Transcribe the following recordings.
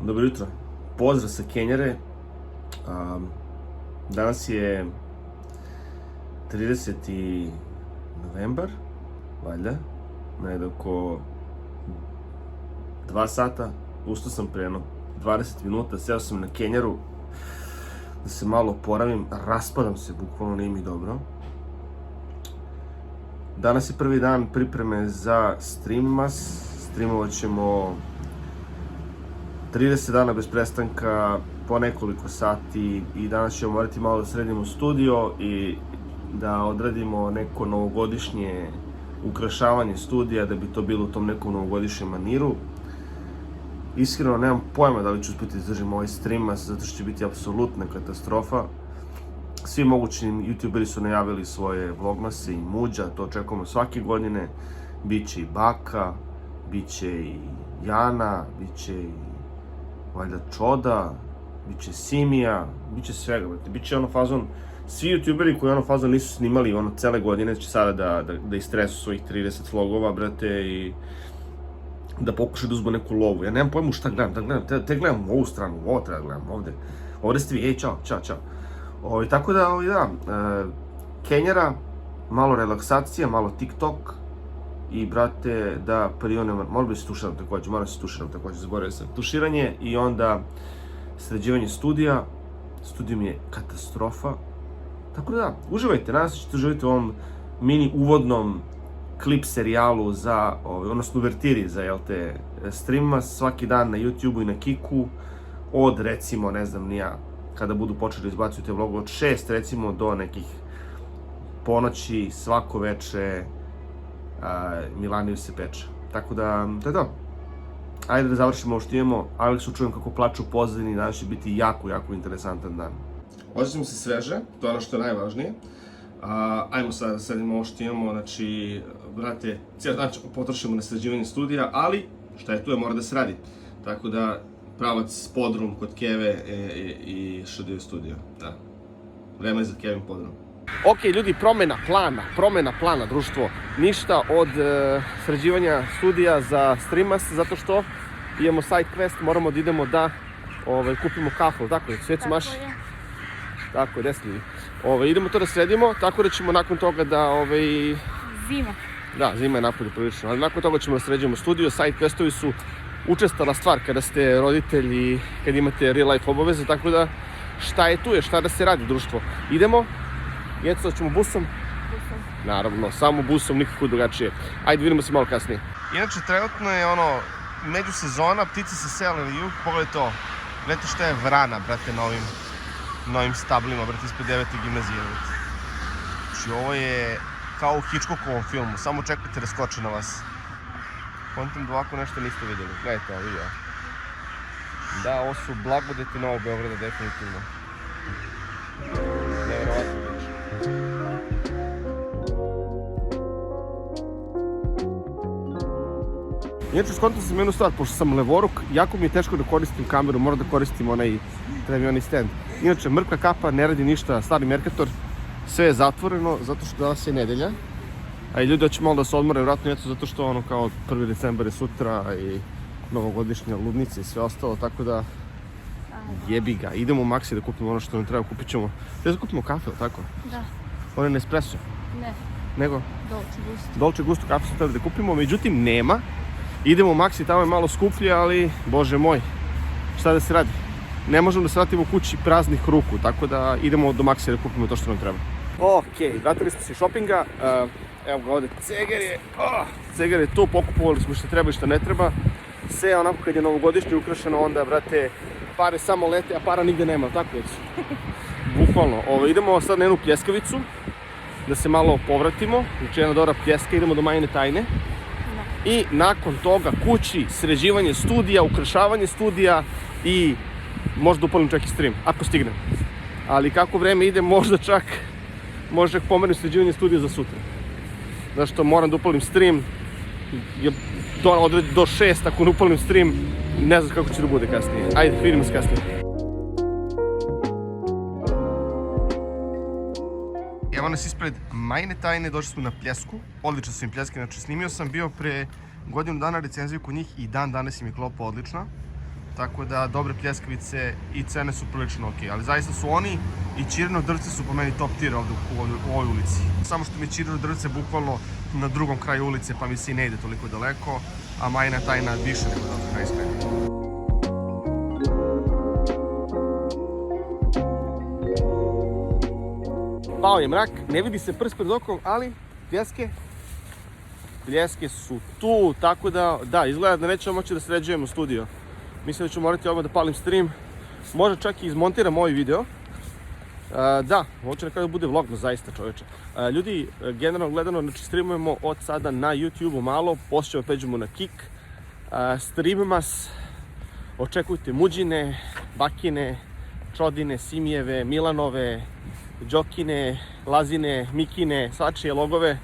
Dobro jutro. Pozdrav sa Kenjare. Danas je 30. novembar, valjda, negdje oko 2 sata. Ustao sam pre 20 minuta, seo sam na Kenjaru da se malo oporavim, raspadam se, bukvalno nije mi dobro. Danas je prvi dan pripreme za Streammas. Streamovat ćemo 30 dana bez prestanka, po nekoliko sati, i danas ćemo morati malo da sredimo studio i da odradimo neko novogodišnje ukrašavanje studija, da bi to bilo u tom nekom novogodišnjem maniru. Iskreno nemam pojma da li ću uspjeti izdržim ovaj Streammas, zato što će biti apsolutna katastrofa. Svi mogući youtuberi su najavili svoje vlogmase i muđa, to očekujemo svake godine. Biće i Baka, biće i Jana, biće i valjda Čoda, biće Simija, biće svega, biće ono fazon, svi youtuberi koji ono fazon nisu snimali ono cele godine će sada da istresu svojih 30 vlogova, brate, i da pokušaju da uzmu neku lovu. Ja nemam pojma šta gledam, te gledam ovu stranu, ovo treba da gledam, ovde ste vi, ej, čao. Tako da, Kenjara, malo relaksacija, malo TikTok, i, brate, da prionem, moram da se tuširam takođe, zaboravio sam tuširanje, i onda sređivanje studija. Studio mi je katastrofa. Tako da, uživajte, nadam se ćete uživati u ovom mini uvodnom klip serijalu za, odnosno uvertiri za, Streammas, svaki dan na YouTubeu i na Kiku, od, recimo, ne znam ni ja, kada budu počeli izbacuju te vlogove, od 6, recimo, do nekih ponoći, svako veče, Milaniju se peče. Tako da, to je to. Ajde da završimo ovo što imamo. Aleksu čujem kako plaču u pozadini, danas će biti jako interesantan dan. Osjećam se sveže, to je ono što je najvažnije. Ajmo sad da sredimo ovo što imamo, znači, brate, cijel dan potrošimo na sređivanje studija, ali šta je tu je, mora da se radi. Tako da, pravac podrum kod Keve i Šudio studio, da. Vreme je za Kevin podrum. Ok, ljudi, promena plana, društvo. Ništa od sređivanja studija za Streammas, zato što imamo side quest, moramo da idemo da kupimo kafu, tako je, Svecu Maši? Tako je, desni. Idemo to da sredimo, tako da ćemo nakon toga da... Zima. Da, zima je napolju prilično, ali nakon toga ćemo da sređujemo studio. Side questovi su učestala stvar kada ste roditelji, kad imate real life obaveze, tako da šta je tu je, šta da se radi, društvo. Idemo. Jeco, ćemo busom? Busom. Naravno, samo busom, nikako drugačije. Ajde, vidimo se malo kasnije. Inače, trenutno je međusezona, ptice se sele na jug, pogledaj to. Gledajte šta je vrana, brate, na ovim stablima, brate, ispred 9. gimnazije. Znači, ovo je kao u Hitchcockovom filmu, samo čekajte da skoče na vas. Kontam da ovako nešto niste vidjeli. Gledajte ovo video. Da, ovo su blagodeti Novog Beograda, definitivno. Neverovatno. Inače, skontao sam jednu stvar, pošto sam levoruk, jako mi je teško da koristim kameru, moram da koristim treba mi onaj stand. Inače, mrka kapa, ne radi ništa, stari Mercator, sve je zatvoreno, zato što danas je nedelja. A i ljudi hoće malo da se odmore, vjerojatno jesu, zato što kao 1. decembar je sutra i novogodišnja ludnica i sve ostalo, tako da jebi ga. Idemo u Maxi da kupimo ono što nam treba, kupit ćemo. Da kupimo kafe, ili tako? Da. Ono je Nespresso? Ne. Nego? Dolce Gusto. Dolce Gusto kafe su trebali da kupimo, međutim nema. Idemo u Maxi, tamo je malo skuplje, ali bože moj, šta da se radi? Ne možemo da se vratimo u kući praznih ruku, tako da idemo do Maxi da kupimo to što nam treba. Ok, vratili smo se iz shoppinga, evo ga ovde, Ceger je tu, pokupovali smo što treba i što ne treba. Sve onako kad je novogodišnje ukrašeno, onda, brate, pare samo lete, a para nigde nema, tako već? Bukvalno, idemo sad na jednu pljeskavicu, da se malo povratimo, znači jedna dobra pljeska, idemo do Majine tajne. I nakon toga kući, sređivanje studija, ukrašavanje studija i možda upalim čak i stream, ako stignem. Ali kako vreme ide, možda čak pomerim sređivanje studija za sutra. Zašto moram da upalim stream, do 6, ako ne upalim stream, ne znam kako će da bude kasnije. Ajde, vidimo se kasnije. Evo nas ispred Majine tajne, došli smo na pljesku, odlične su im pljeske, znači snimio sam bio pre godinu dana recenziju kod njih i dan danas im je klopa odlična. tako da dobre pljeskavice i cene su prilično ok, ali zaista su oni i Ćirino drvce su po meni top tier ovdje u ovoj ulici. Samo što mi je Ćirino drvce bukvalno na drugom kraju ulice pa mi se i ne ide toliko daleko, a Majina tajna više nego dobro, najiskrenije. Pao je mrak, ne vidi se prst pred okom, ali pljeske su tu, tako da, izgleda da nećemo moći da sređujemo studio. Mislim da ću morati odmah da palim stream, možda čak i izmontiram ovaj video. Da, ovo će nekada bude vlogno, zaista čovječe. Ljudi, generalno gledano, znači streamujemo od sada na YouTube-u malo, poslije ćemo pređemo na Kik. Streamas, očekujte Muđine, Bakine, Čodine, Simijeve, Milanove, Đokine, Lazine, Mikine, svačije logove,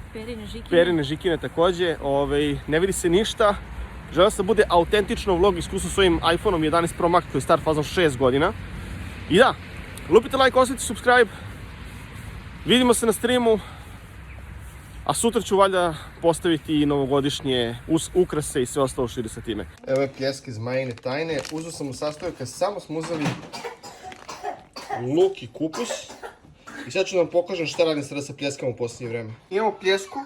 Perine, Žikine takođe. Ne vidi se ništa. Želeo sam da bude autentično vlog iskustvo svojim iPhone-om 11 Pro Max koji je star fazom 6 godina. I da, lupite like, ostavite subscribe, vidimo se na streamu, a sutra ću valjda postaviti i novogodišnje ukrase i sve ostalo što ide sa time. Evo je pljeska iz Majine tajne, uzeo sam u sastojaka, samo smo uzeli luk i kupus. I sad ću da vam pokažem šta radim sada sa pljeskama u posljednje vreme. Imamo pljesku,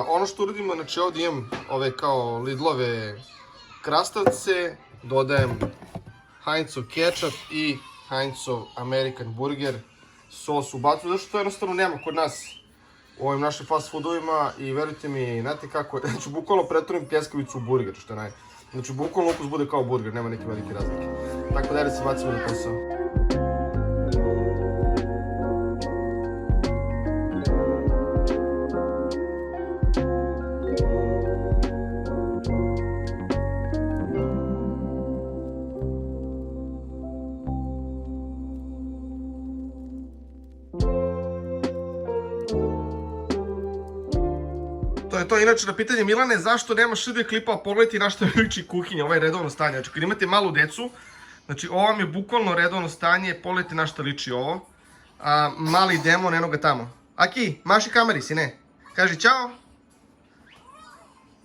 ono što uradimo, znači ovdje imam ove kao Lidlove krastavce, dodajem Heinzov ketchup i Heinzov American burger sos ubacu, zato što to jednostavno nema kod nas u ovim našim fast foodovima i verujte mi, znate kako, znači bukvalno pretvorim pljeskavicu u burger, što je znači bukvalno ukus bude kao burger, nema neke velike razlike. Tako da se bacimo na posao. To je to, inače na pitanje Milane, zašto nema šide klipa, pogledajte na što liči kuhinja, ovo je redovno stanje, znači kad imate malu decu, znači ovo vam je bukvalno redovno stanje, pogledajte na što liči ovo, mali demon, eno ga tamo. Aki, maši kameri si, ne? Kaži čao?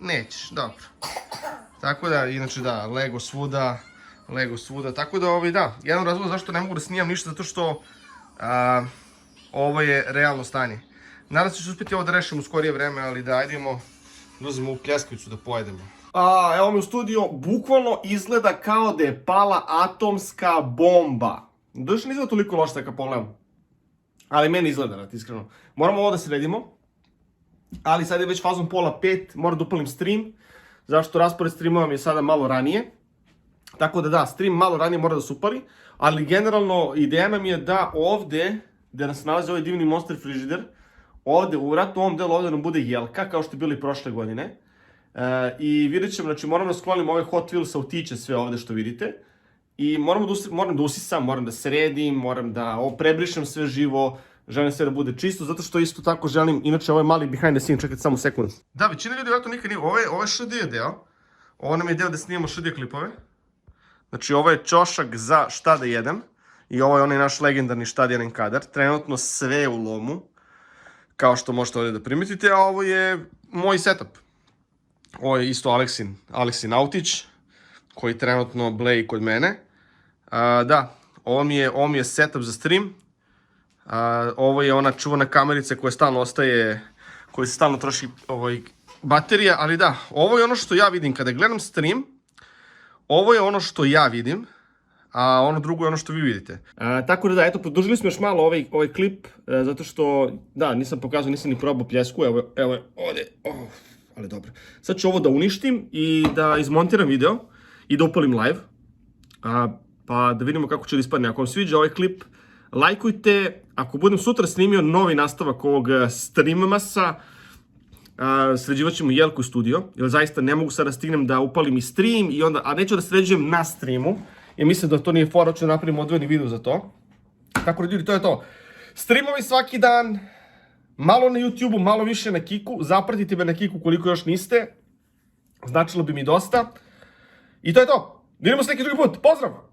Nećeš, dobro. Tako da, inače da, Lego svuda, tako da da, jedan razlog zašto ne mogu da snimam ništa, zato što ovo je realno stanje. Nadam se da ću uspjeti ovo da rešim u skorije vreme, ali da ajdemo da uzmemo u pljeskavicu da pojedemo. Evo mi u studio, bukvalno izgleda kao da je pala atomska bomba. Došli ne izgleda toliko loše da kad pogledam. Ali meni izgleda, iskreno. Moramo ovo da sredimo. Ali sad je već fazom 4:30, moram da upalim stream. Zašto raspored streamova mi je sada malo ranije. Tako da stream malo ranije mora da se upali. Ali generalno ideja nam je da ovde, gde nas nalazi ovaj divni Monster frižider, ovde u vratu, u ovom delu ovde nam bude jelka, kao što je bilo i prošle godine. I vidjet ćemo, znači moram da sklonim ove Hot Wheels autiće sve ovde što vidite. I moram da usisam, moram da sredim, moram da prebrišem sve živo, želim sve da bude čisto, zato što isto tako želim, inače ovo je mali behind the scene, čekajte samo sekund. Da, većina ljudi vjerojatno nikad nije, ovo je šd deo, ovo nam je deo da snimamo šd klipove. Znači ovo je ćošak za šta da jedem i ovo je onaj naš legendarni šta da jedem kadar, trenutno sve u lomu. Kao što možete ovdje da primetite, a ovo je moj setup. Ovo je isto Aleksin autić, koji trenutno bleji kod mene. Da, ovo mi je setup za stream. Ovo je ona čuvana kamerica koja stalno ostaje, koja se stalno troši baterija, ali da, ovo je ono što ja vidim kada gledam stream. Ovo je ono što ja vidim. A ono drugo je ono što vi vidite. Tako da eto, produžili smo još malo ovaj klip, zato što, da, nisam pokazao, nisam ni probao pljesku, evo ovdje, ali dobro. Sad ću ovo da uništim i da izmontiram video i da upalim live, pa da vidimo kako će da ispadne. Ako vam sviđa ovaj klip, lajkujte, ako budem sutra snimio novi nastavak ovog streamasa, sređivat ćemo jelku u studio, jer zaista ne mogu sad da stignem da upalim i stream, a neću da sređujem na streamu, jer mislim da to nije fora, ću da napravim odvojeni video za to. Tako da ljudi, to je to. Streamovi svaki dan, malo na YouTube-u, malo više na Kiku, zapratite me na Kiku koliko još niste, značilo bi mi dosta. I to je to. Vidimo se neki drugi put, pozdrav!